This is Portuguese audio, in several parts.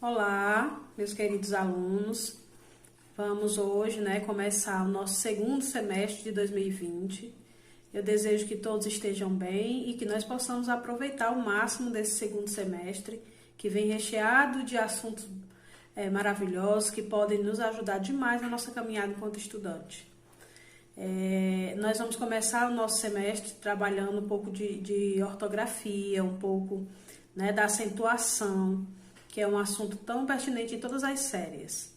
Olá, meus queridos alunos. Vamos hoje, começar o nosso segundo semestre de 2020. Eu desejo que todos estejam bem e que nós possamos aproveitar o máximo desse segundo semestre, que vem recheado de assuntos maravilhosos que podem nos ajudar demais na nossa caminhada enquanto estudante. Nós vamos começar o nosso semestre trabalhando um pouco de ortografia, um pouco da acentuação, que é um assunto tão pertinente em todas as séries.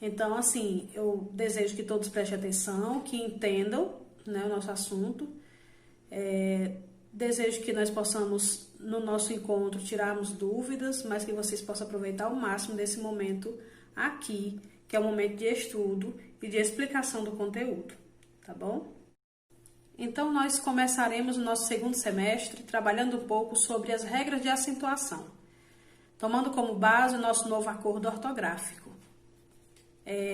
Então, assim, eu desejo que todos prestem atenção, que entendam o nosso assunto. Desejo que nós possamos, no nosso encontro, tirarmos dúvidas, mas que vocês possam aproveitar ao máximo desse momento aqui, que é um momento de estudo e de explicação do conteúdo, tá bom? Então, nós começaremos o nosso segundo semestre trabalhando um pouco sobre as regras de acentuação, tomando como base o nosso novo acordo ortográfico.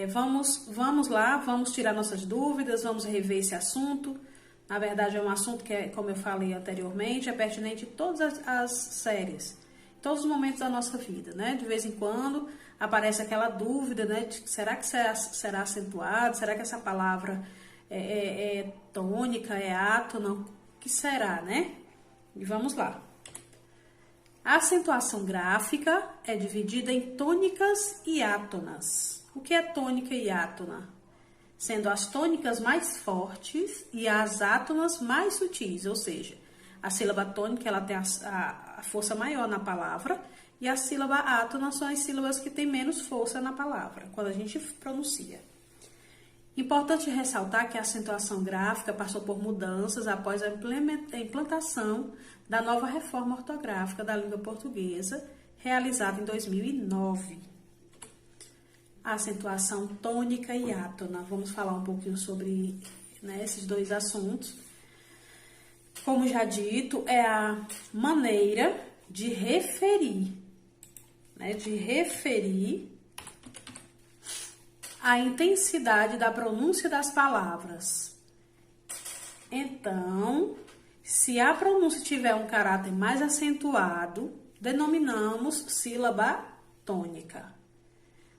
Vamos tirar nossas dúvidas, vamos rever esse assunto. Na verdade, é um assunto que, como eu falei anteriormente, é pertinente em todas as séries, em todos os momentos da nossa vida, De vez em quando aparece aquela dúvida, de será que será acentuado? Será que essa palavra é tônica, é átona? O que será, E vamos lá. A acentuação gráfica é dividida em tônicas e átonas. O que é tônica e átona? Sendo as tônicas mais fortes e as átonas mais sutis, ou seja, a sílaba tônica ela tem a força maior na palavra e a sílaba átona são as sílabas que têm menos força na palavra, quando a gente pronuncia. Importante ressaltar que a acentuação gráfica passou por mudanças após a implantação da nova reforma ortográfica da língua portuguesa, realizada em 2009. A acentuação tônica e átona. Vamos falar um pouquinho sobre esses dois assuntos. Como já dito, é a maneira de referir, a intensidade da pronúncia das palavras. Então, se a pronúncia tiver um caráter mais acentuado, denominamos sílaba tônica.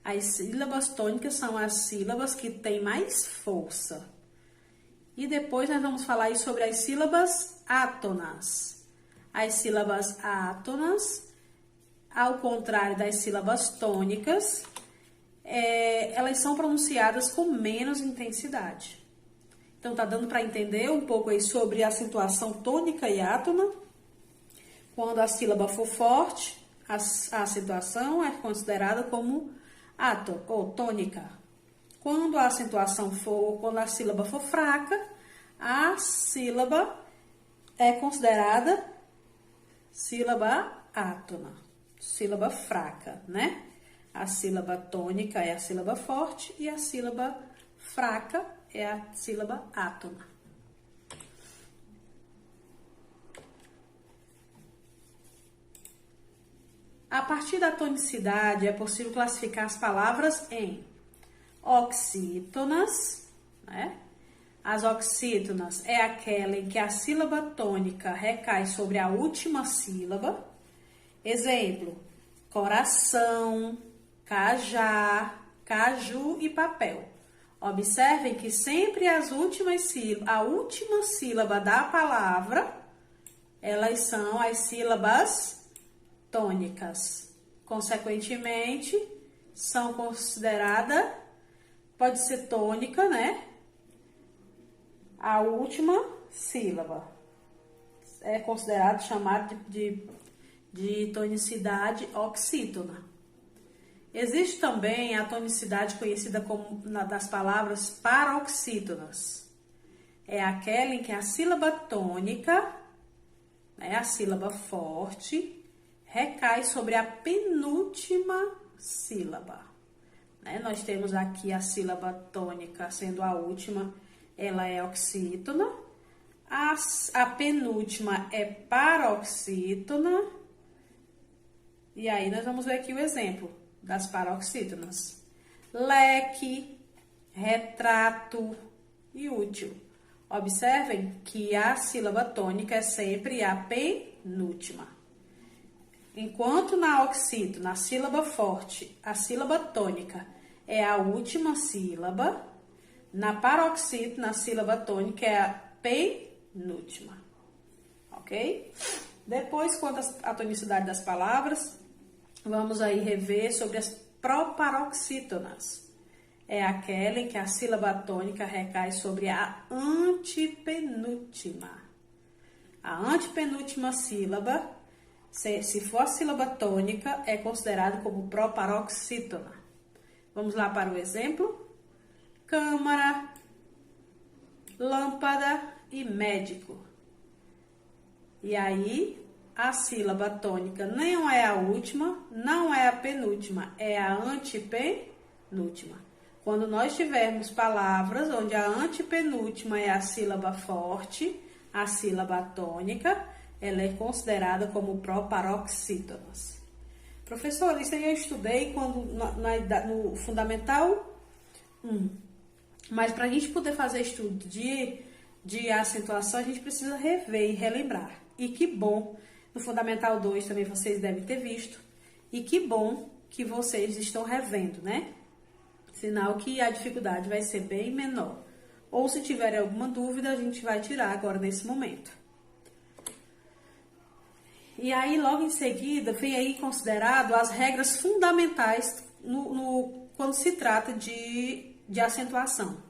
As sílabas tônicas são as sílabas que têm mais força. E depois nós vamos falar sobre as sílabas átonas. As sílabas átonas, ao contrário das sílabas tônicas, elas são pronunciadas com menos intensidade. Então, tá dando para entender um pouco aí sobre a acentuação tônica e átona. Quando a sílaba for forte, a acentuação é considerada como átona ou tônica. Quando a sílaba for fraca, a sílaba é considerada sílaba átona, sílaba fraca, A sílaba tônica é a sílaba forte e a sílaba fraca é a sílaba átona. A partir da tonicidade, é possível classificar as palavras em oxítonas, As oxítonas é aquela em que a sílaba tônica recai sobre a última sílaba. Exemplo, coração, cajá, caju e papel. Observem que sempre a última sílaba da palavra, elas são as sílabas tônicas. Consequentemente, são consideradas, pode ser tônica, A última sílaba. É considerado, chamado de tonicidade oxítona. Existe também a tonicidade conhecida como das palavras paroxítonas. É aquela em que a sílaba tônica, a sílaba forte, recai sobre a penúltima sílaba. Nós temos aqui a sílaba tônica sendo a última, ela é oxítona. A penúltima é paroxítona. E aí nós vamos ver aqui o exemplo das paroxítonas: leque, retrato e útil. Observem que a sílaba tônica é sempre a penúltima. enquanto na oxítona, na sílaba forte, a sílaba tônica é a última sílaba, na paroxítona, a sílaba tônica é a penúltima, ok? Depois, quanto à tonicidade das palavras, vamos aí rever sobre as proparoxítonas. É aquela em que a sílaba tônica recai sobre a antepenúltima. A antepenúltima sílaba, se for a sílaba tônica, é considerado como proparoxítona. Vamos lá para o exemplo. Câmara, lâmpada e médico. E aí, a sílaba tônica não é a última, não é a penúltima, é a antepenúltima. Quando nós tivermos palavras onde a antepenúltima é a sílaba forte, a sílaba tônica, ela é considerada como proparoxítonas. Professor, isso aí eu estudei no Fundamental 1. Mas para a gente poder fazer estudo de acentuação, a gente precisa rever e relembrar. E que bom, no Fundamental 2 também vocês devem ter visto. E que bom que vocês estão revendo, né? Sinal que a dificuldade vai ser bem menor. Ou se tiver alguma dúvida, a gente vai tirar agora nesse momento. E aí, logo em seguida, vem aí considerado as regras fundamentais quando se trata de acentuação.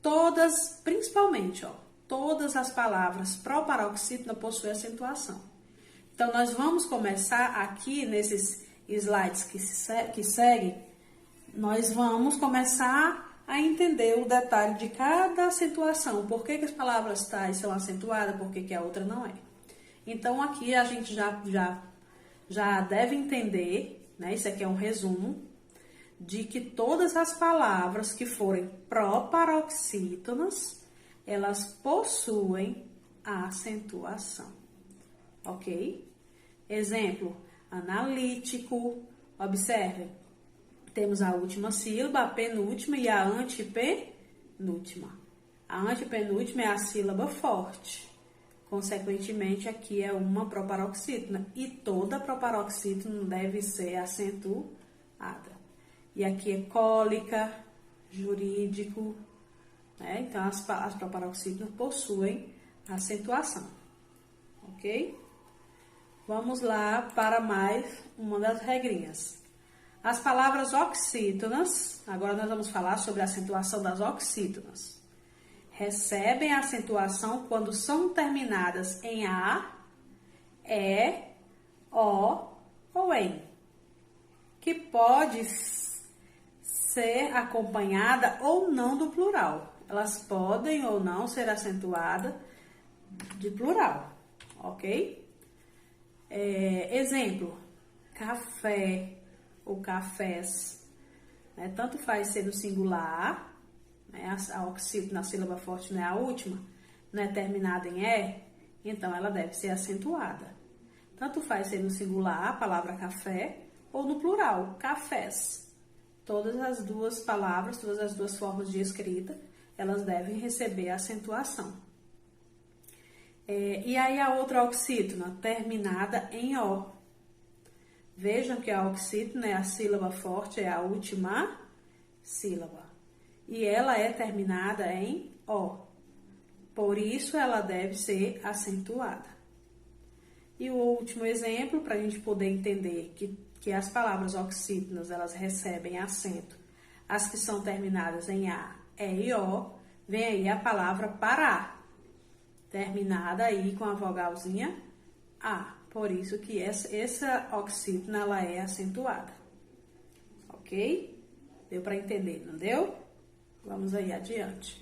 Todas, principalmente, todas as palavras proparoxítona possuem acentuação. Então, nós vamos começar aqui nesses slides que seguem, nós vamos começar a entender o detalhe de cada acentuação. Por que as palavras tais são acentuadas, por que a outra não é. Então, aqui a gente já deve entender, né? Isso aqui é um resumo, de que todas as palavras que forem proparoxítonas, elas possuem a acentuação, ok? Exemplo, analítico, observe, temos a última sílaba, a penúltima e a antepenúltima. A antepenúltima é a sílaba forte, consequentemente aqui é uma proparoxítona e toda proparoxítona deve ser acentuada. E aqui é cólica, jurídico, né? Então, as proparoxítonas possuem acentuação, ok? Vamos lá para mais uma das regrinhas. As palavras oxítonas, agora nós vamos falar sobre a acentuação das oxítonas. Recebem a acentuação quando são terminadas em A, E, O ou EM, que pode ser acompanhada ou não do plural. Elas podem ou não ser acentuadas de plural, ok? Exemplo, café ou cafés, né? Tanto faz ser no singular, né? A oxítona, a sílaba forte não é a última, não é terminada em E, então ela deve ser acentuada. Tanto faz ser no singular, a palavra café, ou no plural, cafés. Todas as duas palavras, todas as duas formas de escrita, elas devem receber acentuação. E aí a outra oxítona, terminada em O. Vejam que a oxítona é a sílaba forte, é a última sílaba. E ela é terminada em O. Por isso, ela deve ser acentuada. E o último exemplo, para a gente poder entender que as palavras oxítonas, elas recebem acento. As que são terminadas em A, E e O, vem aí a palavra parar, terminada aí com a vogalzinha A. Por isso que essa oxítona, ela é acentuada. Ok? Deu para entender, não deu? Vamos aí adiante.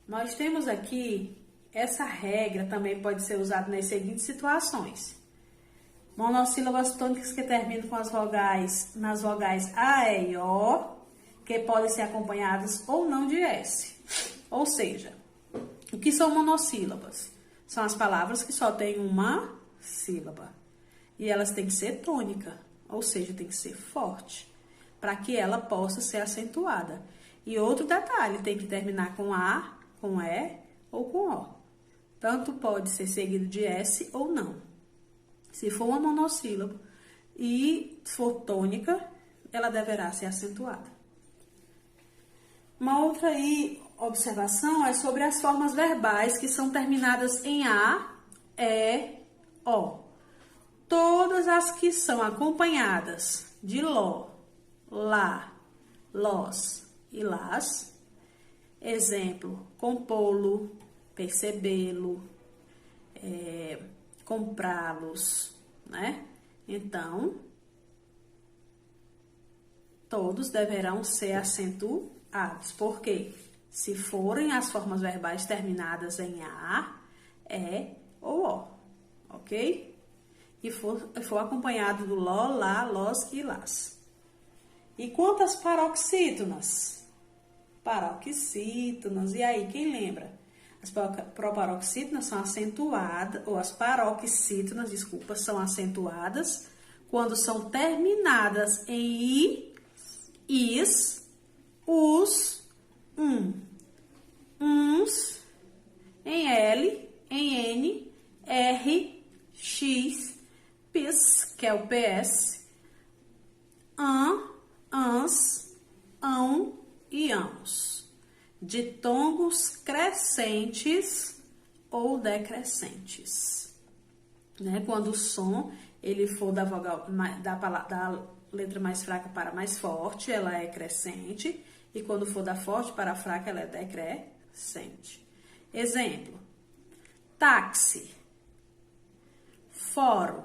Nós temos aqui, essa regra também pode ser usada nas seguintes situações. Monossílabas tônicas que terminam com as vogais, nas vogais A, E e O, que podem ser acompanhadas ou não de S. Ou seja, o que são monossílabas? São as palavras que só têm uma sílaba. E elas têm que ser tônica, ou seja, tem que ser forte, para que ela possa ser acentuada. E outro detalhe, tem que terminar com A, com E ou com O. Tanto pode ser seguido de S ou não. Se for uma monossílabo e for tônica, ela deverá ser acentuada. Uma outra aí observação é sobre as formas verbais que são terminadas em A, E, O. Todas as que são acompanhadas de LO, LA, LOS e LAS, exemplo, compô-lo, percebê-lo, comprá-los, né? Então, todos deverão ser acentuados. Por quê? Se forem as formas verbais terminadas em A, E ou O, ok? E for acompanhado do LO, LA, LOS e LAS. E quanto às paroxítonas? Paroxítonas, e aí, quem lembra? As proparoxítonas são acentuadas, ou as paroxítonas, desculpa, são acentuadas quando são terminadas em I, is, us, uns, em L, em N, R, X, PIS, que é o PS, ans, ão e ãos. Ditongos crescentes ou decrescentes, né? Quando o som ele for da vogal da letra mais fraca para mais forte, ela é crescente, e quando for da forte para a fraca, ela é decrescente. Exemplo: táxi, fórum,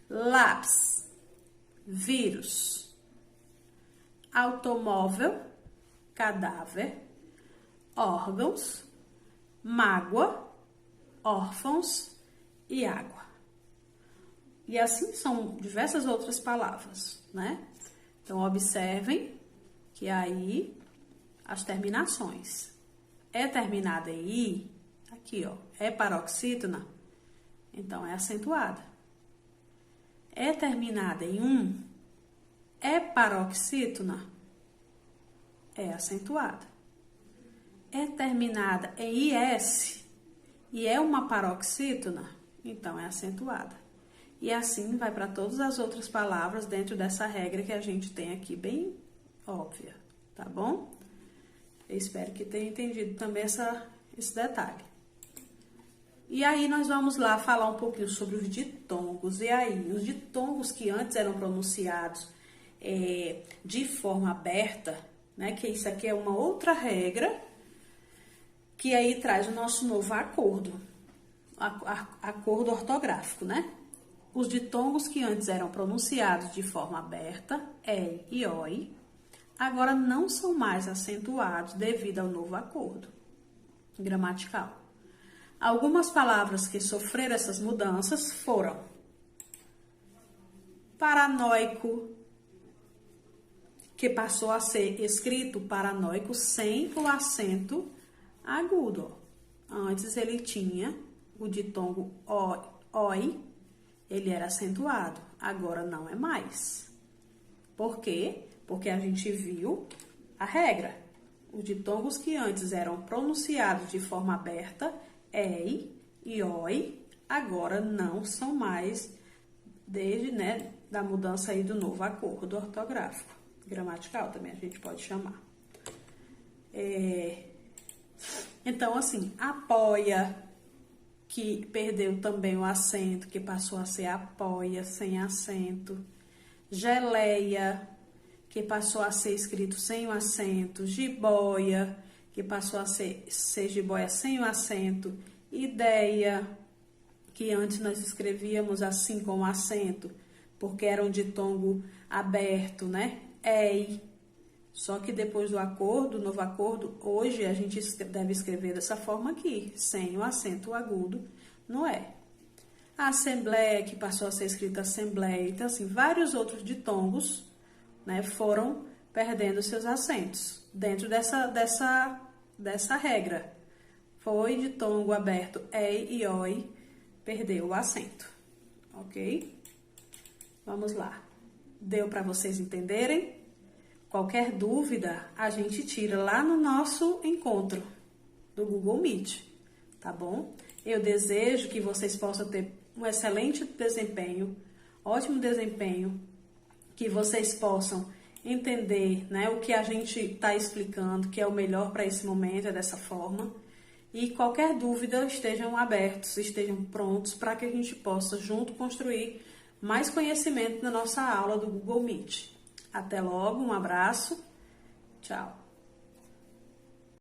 lápis, vírus, automóvel, cadáver, órgãos, mágoa, órfãos e água. E assim são diversas outras palavras, né? Então, observem que aí as terminações. É terminada em I, aqui, ó, é paroxítona, então é acentuada. É terminada em é paroxítona, é acentuada. É terminada em IS e é uma paroxítona, então é acentuada. E assim vai para todas as outras palavras dentro dessa regra que a gente tem aqui, bem óbvia, tá bom? Eu espero que tenha entendido também esse detalhe. E aí nós vamos lá falar um pouquinho sobre os ditongos. E aí, os ditongos que antes eram pronunciados de forma aberta, né, que isso aqui é uma outra regra, que aí traz o nosso novo acordo, acordo ortográfico, né? Os ditongos que antes eram pronunciados de forma aberta, e oi, agora não são mais acentuados devido ao novo acordo gramatical. Algumas palavras que sofreram essas mudanças foram paranoico, que passou a ser escrito paranoico sem o acento agudo. Antes ele tinha o ditongo oi, ele era acentuado, agora não é mais. Por quê? Porque a gente viu a regra. Os ditongos que antes eram pronunciados de forma aberta, ei e oi, agora não são mais, desde, né, da mudança aí do novo acordo ortográfico. Gramatical também a gente pode chamar. Então, assim, apoia, que perdeu também o acento, que passou a ser apoia, sem acento. Geleia, que passou a ser escrito sem o acento. Jiboia, que passou a ser jiboia sem o acento. Ideia, que antes nós escrevíamos assim com o acento, porque era um ditongo aberto, né? Ei. Só que depois do acordo, novo acordo, hoje a gente deve escrever dessa forma aqui, sem o acento agudo no E. A assembleia, que passou a ser escrita assembleia. Então, assim, vários outros ditongos, né, foram perdendo seus acentos dentro dessa regra. Foi ditongo aberto e oi, perdeu o acento, ok? Vamos lá. Deu para vocês entenderem? Qualquer dúvida, a gente tira lá no nosso encontro do Google Meet, tá bom? Eu desejo que vocês possam ter um excelente desempenho, ótimo desempenho, que vocês possam entender, né, o que a gente está explicando, que é o melhor para esse momento, é dessa forma. E qualquer dúvida, estejam abertos, estejam prontos para que a gente possa junto construir mais conhecimento na nossa aula do Google Meet. Até logo, um abraço, tchau!